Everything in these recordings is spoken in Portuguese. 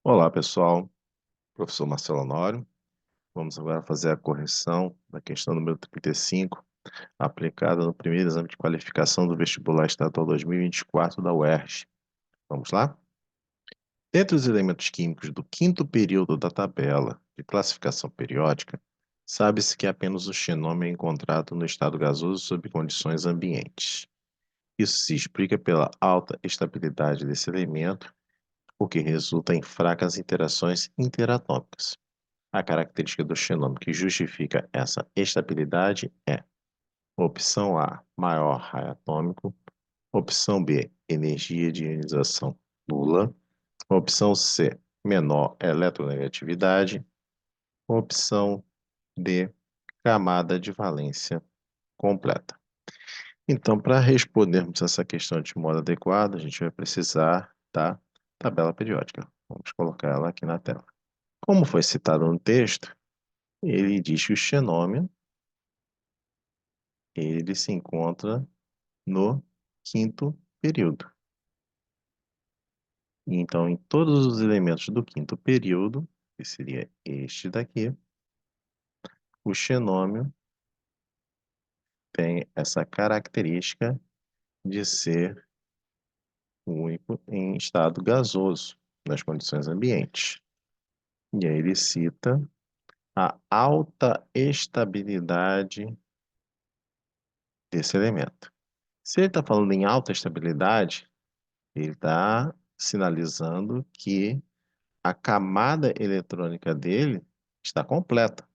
Olá, pessoal. Professor Marcelo Honório. Vamos agora fazer a correção da questão número 35, aplicada no primeiro exame de qualificação do vestibular estadual 2024 da UERJ. Vamos lá? Dentre os elementos químicos do quinto período da tabela de classificação periódica, sabe-se que apenas o xenômio é encontrado no estado gasoso sob condições ambientes. Isso se explica pela alta estabilidade desse elemento, o que resulta em fracas interações interatômicas. A característica do xenômio que justifica essa estabilidade é: opção A, maior raio atômico; opção B, energia de ionização nula; opção C, menor eletronegatividade; opção D, camada de valência completa. Então, para respondermos essa questão de modo adequado, a gente vai precisar da tabela periódica. Vamos colocar ela aqui na tela. Como foi citado no texto, ele diz que o xenômio ele se encontra no quinto período. Então, em todos os elementos do quinto período, que seria este daqui, o xenômio tem essa característica de ser único em estado gasoso, nas condições ambientes. E aí ele cita a alta estabilidade desse elemento. Se ele está falando em alta estabilidade, ele está sinalizando que a camada eletrônica dele está completa,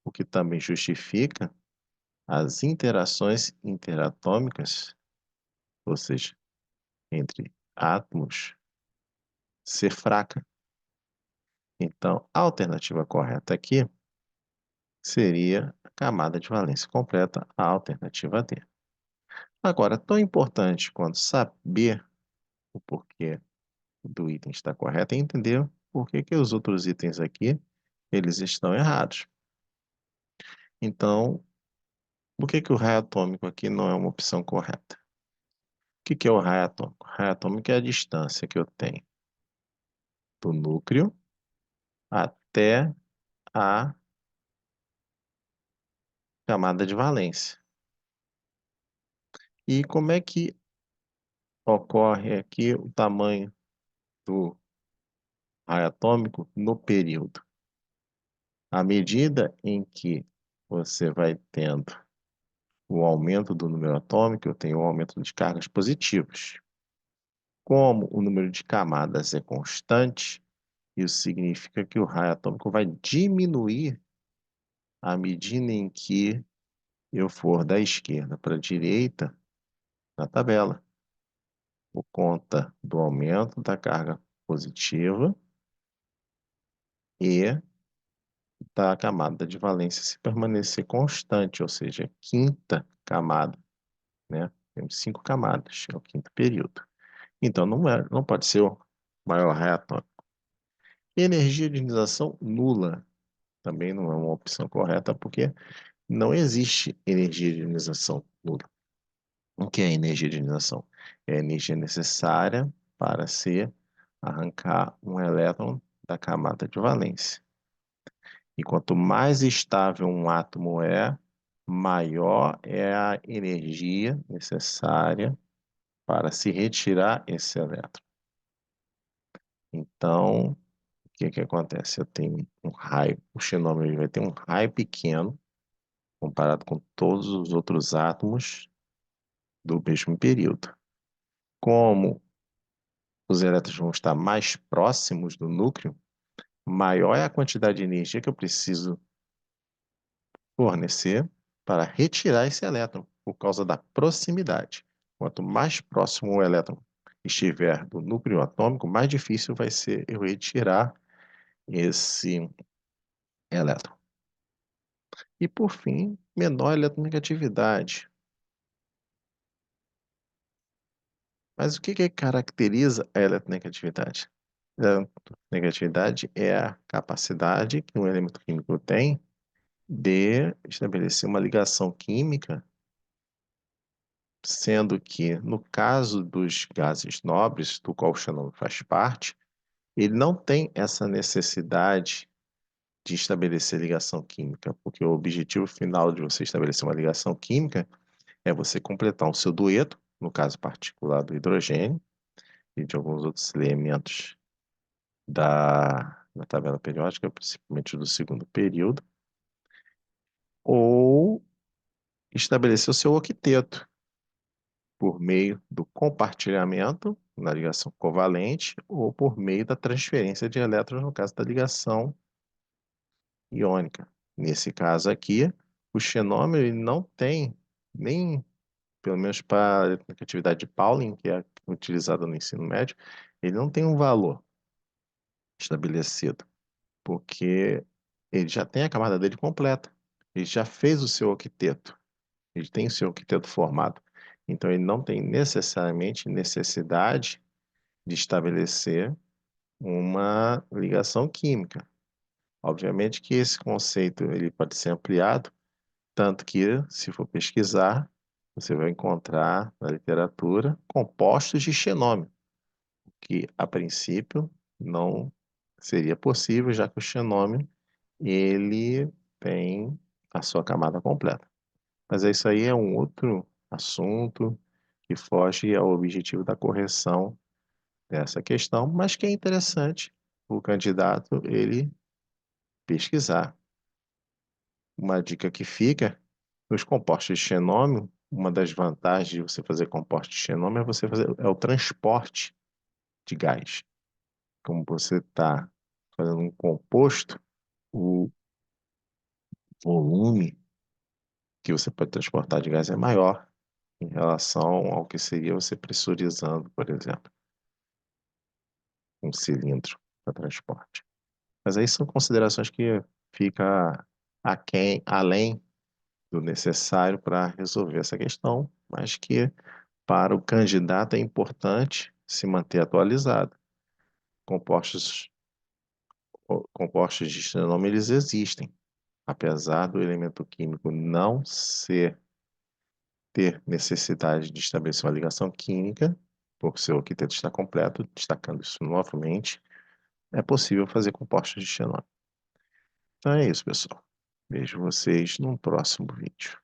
o que também justifica as interações interatômicas, ou seja, entre átomos, ser fraca. Então, a alternativa correta aqui seria a camada de valência completa, a alternativa D. Agora, tão importante quanto saber o porquê do item estar correto é entender por que os outros itens aqui eles estão errados. Então, por que o raio atômico aqui não é uma opção correta? O que é o raio atômico? O raio atômico é a distância que eu tenho do núcleo até a camada de valência. E como é que ocorre aqui o tamanho do raio atômico no período? À medida em que você vai tendo o aumento do número atômico, eu tenho um aumento de cargas positivas. Como o número de camadas é constante, isso significa que o raio atômico vai diminuir à medida em que eu for da esquerda para a direita na tabela, por conta do aumento da carga positiva e da camada de valência se permanecer constante, ou seja, quinta camada, né? Temos 5 camadas, é o quinto período. Então, não pode ser o maior raio atômico. Energia de ionização nula também não é uma opção correta, porque não existe energia de ionização nula. O que é energia de ionização? É a energia necessária para se arrancar um elétron da camada de valência. E quanto mais estável um átomo é, maior é a energia necessária para se retirar esse elétron. Então, o que acontece? Eu tenho um raio, o xenômio vai ter um raio pequeno comparado com todos os outros átomos do mesmo período. Como os elétrons vão estar mais próximos do núcleo, maior é a quantidade de energia que eu preciso fornecer para retirar esse elétron, por causa da proximidade. Quanto mais próximo o elétron estiver do núcleo atômico, mais difícil vai ser eu retirar esse elétron. E, por fim, menor eletronegatividade. Mas o que caracteriza a eletronegatividade? A negatividade é a capacidade que um elemento químico tem de estabelecer uma ligação química, sendo que, no caso dos gases nobres, do qual o xenômio faz parte, ele não tem essa necessidade de estabelecer ligação química, porque o objetivo final de você estabelecer uma ligação química é você completar o seu dueto, no caso particular do hidrogênio e de alguns outros elementos da tabela periódica, principalmente do segundo período, ou estabelecer o seu octeto por meio do compartilhamento na ligação covalente ou por meio da transferência de elétrons no caso da ligação iônica. Nesse caso aqui, o xenômero ele não tem nem, pelo menos para a atividade de Pauling, que é utilizada no ensino médio, ele não tem um valor estabelecido, porque ele já tem a camada dele completa. Ele já fez o seu octeto. Ele tem o seu octeto formado. Então, ele não tem necessariamente necessidade de estabelecer uma ligação química. Obviamente que esse conceito ele pode ser ampliado, tanto que, se for pesquisar, você vai encontrar na literatura compostos de xenômio, que a princípio não seria possível, já que o xenômio ele tem a sua camada completa. Mas isso aí é um outro assunto que foge ao objetivo da correção dessa questão, mas que é interessante o candidato ele pesquisar. Uma dica que fica, nos compostos de xenômio, uma das vantagens de você fazer composto de xenômio é o transporte de gás. Como você está fazendo um composto, o volume que você pode transportar de gás é maior em relação ao que seria você pressurizando, por exemplo, um cilindro para transporte. Mas aí são considerações que fica além do necessário para resolver essa questão, mas que para o candidato é importante se manter atualizado. Compostos, compostos de xenômero eles existem, apesar do elemento químico não ter necessidade de estabelecer uma ligação química, por seu octeto está completo, destacando isso novamente, é possível fazer compostos de xenômero. Então é isso, pessoal. Vejo vocês num próximo vídeo.